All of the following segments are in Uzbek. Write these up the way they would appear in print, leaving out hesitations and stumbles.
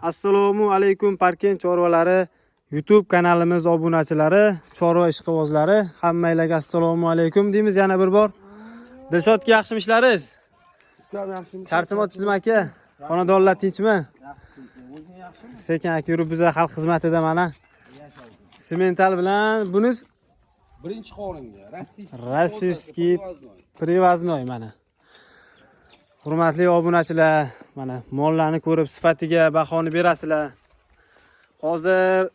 Assalomu alaykum Parkent chorvalari YouTube kanalimiz obunachilari, chorva ishqibozlari, hammanglarga assalomu alaykum deymiz yana bir bor. Dilshodga yaxshimi ishlaringiz? Charchamoqchizmi aka? Xonadonlar tinchmi? O'zing yaxshimi? Sekin aka yurib biz xalq xizmatida mana. Semental bilan bunis Birinchi qoringa rossiyskiy привозной mana. Hurmatli obunachilar, mana mollarni ko'rib sifatiga bahoni berasizlar. Hozir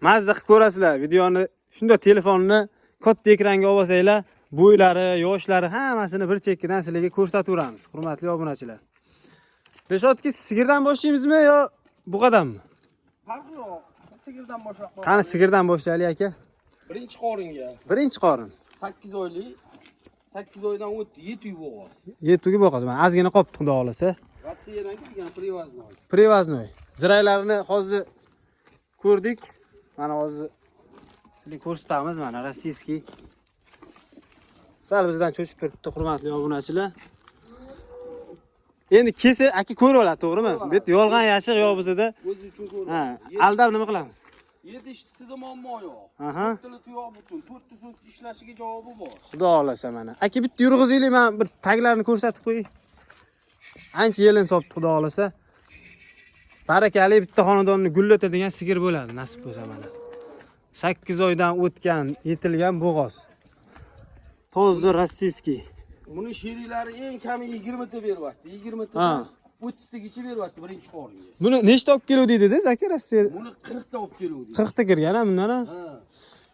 mazza qilib ko'rasizlar. Videoni shunda telefonni katta ekranga olsanglar, bo'ylari, yoshlari hammasini bir chekkadan sizlarga ko'rsataveramiz. Hurmatli obunachilar. Dilshodki sigirdan boshlaymizmi yo buqadanmi? Farqi yo'q. Sigirdan boshlab. Qani sigirdan boshlaylik aka. Birinchi qoringa. Birinchi qorin. 8 oylik. 8 oydan o'tdi, 7 uy bo'g'oz. 7 uy bo'g'oz. Mana ozgina qopti xudo xolasa. Rossiyadan kelgan привозной. Привозной. Ziraylarini hozir ko'rdik. Mana hozir sizlarga ko'rsatamiz mana rossiyskiy. Sal bizdan cho'chib turibdi hurmatli obunachilar. Endi kelsa aka ko'rib oladi, to'g'rimi? Bu yerda yolg'on yashiq yo'q bizda. O'zi uchun ko'rib. Ha, aldab nima qilamiz? Yetishtisida muammo yo'q. Aha. Tili tuyoq butun, 4 so'z ishlashiga javobi bor. Xudo xolasa mana. Aka bitta yurg'izinglar, men bir taglarini ko'rsatib qo'ying. Ancha yelin sopdi xudo xolasa. Barakali bitta xonadonni gullatadigan sigir bo'ladi, nasib bo'lsa mana. 8 oydan o'tgan, yetilgan bo'g'oz. Toza rossiyskiy. Buni sheriklari eng kami 20 ta beryapti. 20 ta 30 tagacha beryapti birinchi qoringa. Buni nechta olib keluvdi dedingiz aka Rossiya? Buni 40 ta olib keluvdi. 40 ta kirgan ha bundan ha. Ha.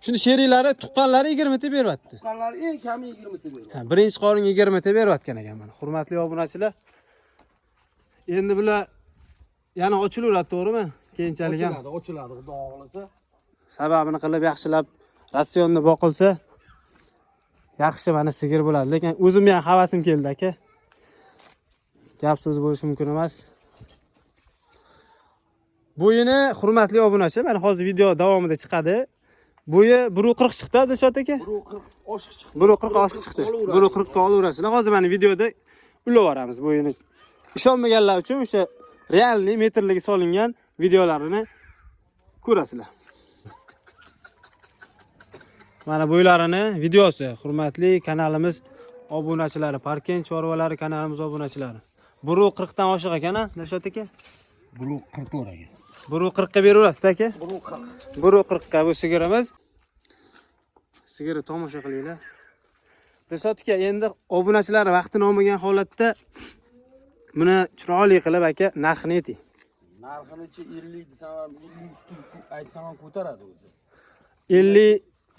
Shuni sheriklari tuqqanlari 20 ta beryapti. Tuqqanlari eng kami 20 ta beryapti. Ha, birinchi qorin 20 ta beryaptgan ekan mana. Hurmatli obunachilar. Endi bular yana ochilaveradi, to'g'rimi? Keyinchalik ham ochiladi, xudo xolasa. sababini qilib yaxshilab ratsionni boqilsa yaxshi mana sigir bo'ladi. Lekin o'zim ham havasim keldi aka. Gap so'z bo'lishi mumkin emas. Bo'yini hurmatli obunachi, mana hozir video davomida chiqadi. Bo'yi 1.40 chiqdi, Dilshod aka. 1.40 oshiq chiqdi. 1.40 oshiq chiqdi. 1.40 ta olaverasizlar. Hozir mana videoda ulavoramiz bo'yini. Ishonmaganlar uchun o'sha realniy metrligi solingan videolarini ko'rasizlar. Mana bo'ylarini videosi, hurmatli kanalimiz obunachilari, Parkent chorvalari kanalimiz obunachilari. 1.40 dan oshiq ekan-a, Dilshod aka? 1.40 o'ragan. 1.40 ga beraverasiz aka? 1.40. 1.40 ga bu sigirimiz. Sigirni tomosha qilinglar. Dilshod aka, endi obunachilar vaqtini olmagan holatda buni chiroyli qilib aka narxini ayting. Narxini-chi 50 desam ham 50 usti aytsam ham ko'taradi o'zi.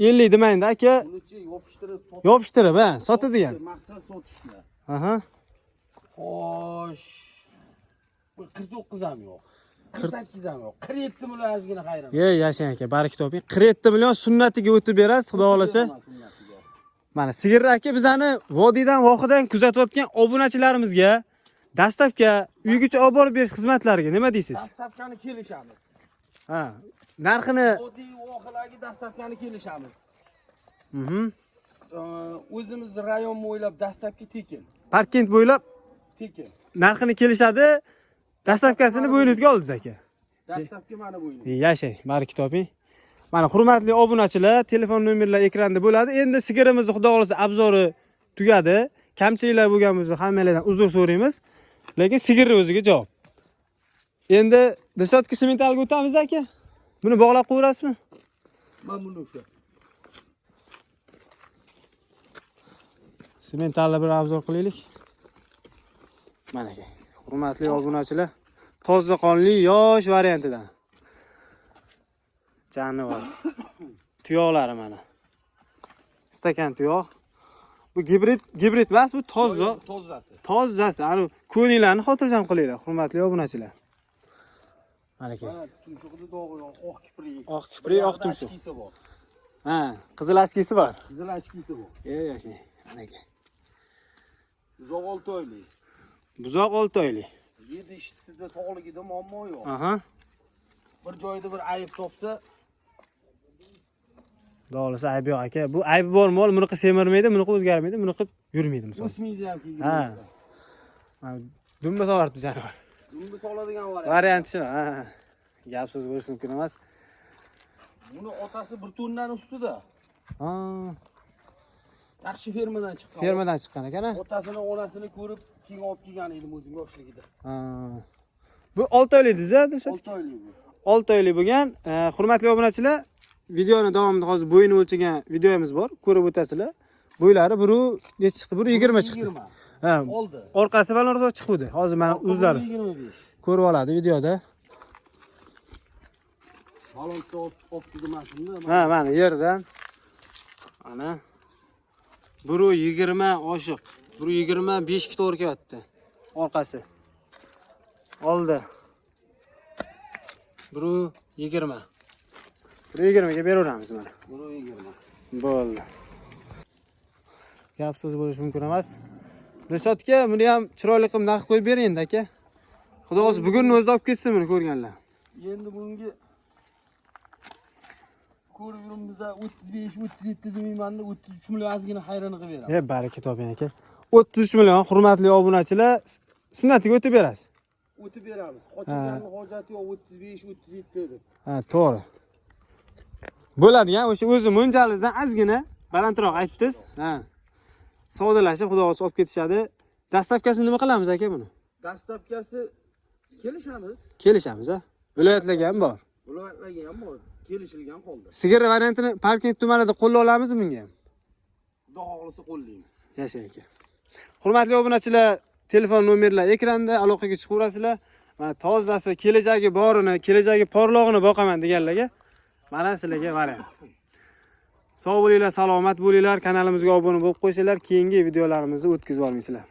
50 demaydi aka. Buni-chi Yopishtirib, ha, sotadigan. Maqsad sotishga. Aha. Xo'sh. Bu 49 ham yo'q. 48 ham yo'q. 47 million ozgina xayrim. Yashang aka, baraka toping. 47 million sunnatiga o'tib berasiz, xudo xolasa. Mana sigirni aka bizani vodiydan, vohidan kuzatayotgan obunachilarimizga dastavka, uygacha olib borib berish xizmatlariga nima deysiz? Dastavkani kelishamiz. Ha, narxini Vodiy vohalarga dastavkani kelishamiz. O'zimiz rayon bo'ylab dastavka tekin. Parkent bo'ylab Tekin. narxini kelishadi. Dastavkasini bo'yningizga oldingiz aka. Dastavka mana bo'yning. Yashang, baraka toping. Mana hurmatli obunachilar, telefon nomerlar ekranda bo'ladi. Endi sigirimizni xudo xolasa obzori tugadi. Kamchiliklar bo'lgan bo'lsa hammalardan uzr so'raymiz. Lekin sigirni o'ziga javob. Endi Dilshodga sementalga o'tamiz aka. Buni bog'lab qo'yasizmi? Men buni o'sha. Sementalni bir obzor qilaylik. Mana aka. Hurmatli obunachilar, toza qonli yosh variantidan. Jonivor. Tuyoqlari mana. Stakan tuyoq. Bu gibrid emas, bu toza. Tozasi. Tozasi. Ani ko'ninglarni xotirjam qilinglar, hurmatli obunachilar. Mana aka. Mana tumshug'ida dog'i yo'q, oq kiprik. Oq kiprik, oq tumshuq. Ha, qizil ochkisi bor. Qizil ochkisi bor. Yashang, mana aka. Buzoq 6 oylik. Buzoq 6 oylik. 7 ishtisida sog'ligida muammo yo'q. Aha. Bir joyda bir ayb topsa, Doğrusu aybi yo'q aka. Bu aybi bor mol, buni semirmaydi, buni o'zgarmaydi, buni yurmaydi misol. o'smaydi ham keyin. Ha. Dumba so'rabdi janob. Bunda soladigan varianti shu. Ha. Gap so'z bo'lishi mumkin emas. Buni otasi bir tondan ustida. Ha. Yaxshi fermadan chiqqan. Fermadan chiqqan ekan. Otasini, onasini ko'rib keyin olib kelgan edim o'zim yoshligida. Ha. Bu 6 oylik diza, Dilshod. 6 oylik bu. 6 oylik bo'lgan. Hurmatli obunachilar, videoni davomida hozir bo'yini o'lchagan videomiz bor. Ko'rib o'tasizlar. Bo'ylari biri necha chiqdi? Biri 20 chiqdi. Ha. Oldi. Orqasi balandroq chiqdi. Hozir mana o'zlari 25. ko'rib oladi videoda. Baloncha optiga mashina. Ha, mana yerdan. Ana. Biri 20 oshiq. Biri 25 ga to'g'ri kelyapti. Orqasi. Oldi. Biri 20. Biri 20 ga beraveramiz mana. Buni 20. Bo'ldi. Gap so'z bo'lishi mumkin emas. Dilshod aka, buni ham chiroyli qilib narx qo'yib bering endi aka. Xudo o'zi bugunni o'zida olib ketsin buni ko'rganlar. Endi bunga ko'rib yuribmiz 35-37 demayman-da 33 million ozgina xayrini qilib beraman. Baraka toping aka. 33 million hurmatli obunachilar sunnatiga o'tib berasiz. O'tib beramiz. Qochganning hojati yo'q 35-37 deb. Ha, to'g'ri. Bo'ladigan o'sha o'zi mo'ljalizdan ozgina balandroq aytdingiz. Ha. Savdolashib xudo o'zi olib ketishadi. Dastavkasini nima qilamiz aka buni? Dastavkasi kelishamiz. Kelishamiz, ha. Viloyatlarga ham bor. Viloyatlarga ham bor. Kelishilgan holda. Sigir variantini parking tumanida qo'lla olamizmi bunga ham? Xudo xohlasa qo'llaymiz. Yashang aka. Hurmatli obunachilar, telefon nomerlar ekranda, aloqaga chiqaverasizlar. Mana tozasi, kelajagi borini, kelajagi porlog'ini boqaman deganlarga mana sizlarga variant. Sog' bo'linglar, salomat bo'linglar, kanalimizga obuna bo'lib qo'yinglar, keyingi videolarimizni o'tkazib olmaysizlar.